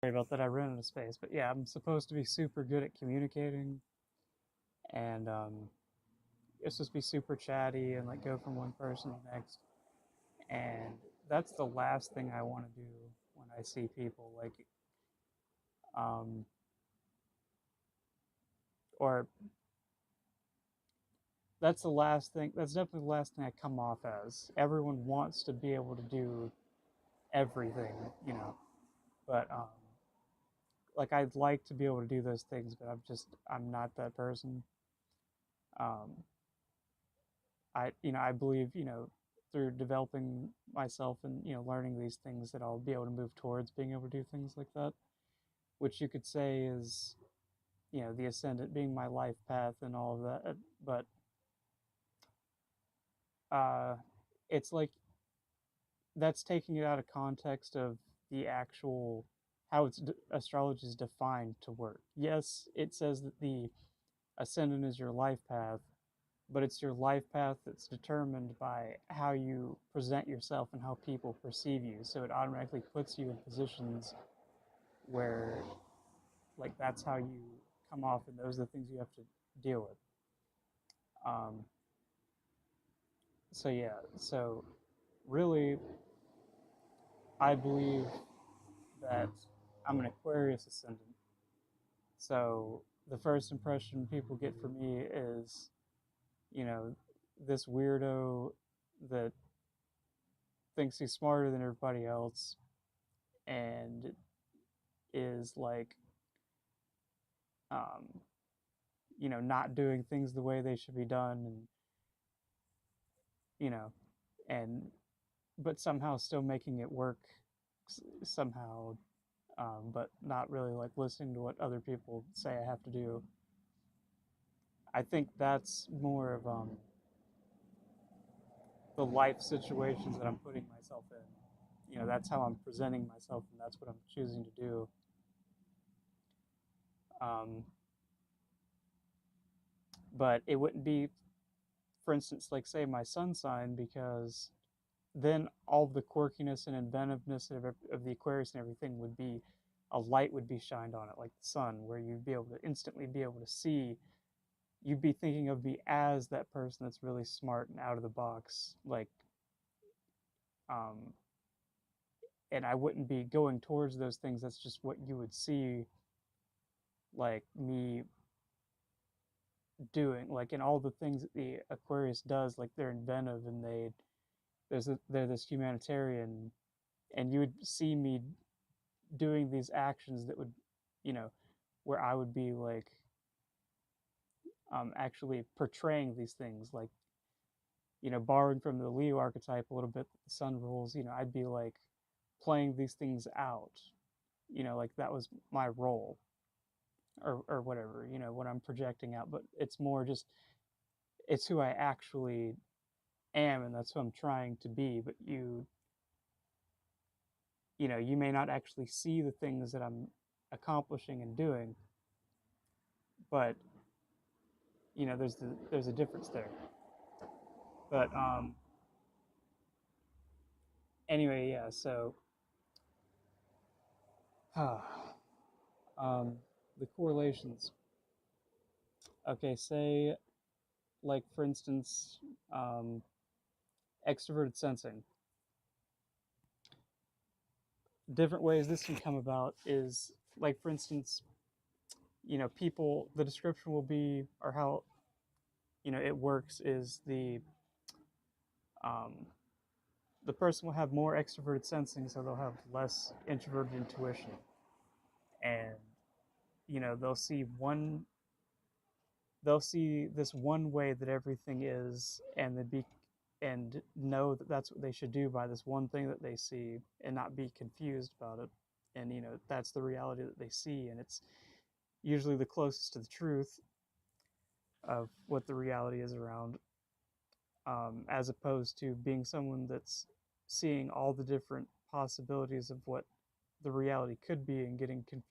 Sorry about that. I ran out of space, but yeah, I'm supposed to be super good at communicating, and it's supposed to be super chatty and like go from one person to the next. And that's the last thing I want to do when I see people. Um, or that's the last thing. That's definitely the last thing I come off as. Everyone wants to be able to do everything, you know. But like I'd like to be able to do those things, but I'm not that person. Um, I believe, through developing myself and, learning these things that I'll be able to move towards being able to do things like that, which you could say is, the ascendant being my life path and all of that. But uh, it's like that's taking it out of context of the actual how astrology is defined to work. Yes, it says that the ascendant is your life path, but it's your life path that's determined by how you present yourself and how people perceive you. So it automatically puts you in positions where, like, that's how you come off, and those are the things you have to deal with. Um, so yeah, so really, I believe that I'm an Aquarius ascendant. So the first impression people get from me is, you know, this weirdo that thinks he's smarter than everybody else and is like, um, not doing things the way they should be done, and you know, and but somehow still making it work somehow, but not really like listening to what other people say I have to do. I think that's more of the life situations that I'm putting myself in. That's how I'm presenting myself, and that's what I'm choosing to do. Um, but it wouldn't be, for instance, like say my sun sign, because then all of the quirkiness and inventiveness of the Aquarius and everything would be a light would be shined on it, like the sun, where you'd be able to instantly be able to see. You'd be thinking of me as that person that's really smart and out of the box, like, um, and I wouldn't be going towards those things. That's just what you would see, like me doing, like in all the things that the Aquarius does, like they're inventive and they're this humanitarian, and you would see me doing these actions that would, you know, where I would be like actually portraying these things, like, borrowing from the Leo archetype a little bit, the sun rules, I'd be like playing these things out, like that was my role, or whatever, what I'm projecting out. But it's more just, it's who I actually am, and that's who I'm trying to be. But you may not actually see the things that I'm accomplishing and doing, but there's a difference there. But anyway, yeah. So um, the correlations. Okay, say like for instance, um, extroverted sensing. Different ways this can come about is, like for instance, people. The description will be, or how it works is um, the person will have more extroverted sensing, so they'll have less introverted intuition, and they'll see this one way that everything is, and and know that that's what they should do by this one thing that they see, and not be confused about it. And that's the reality that they see, and it's usually the closest to the truth of what the reality is around, as opposed to being someone that's seeing all the different possibilities of what the reality could be and getting confused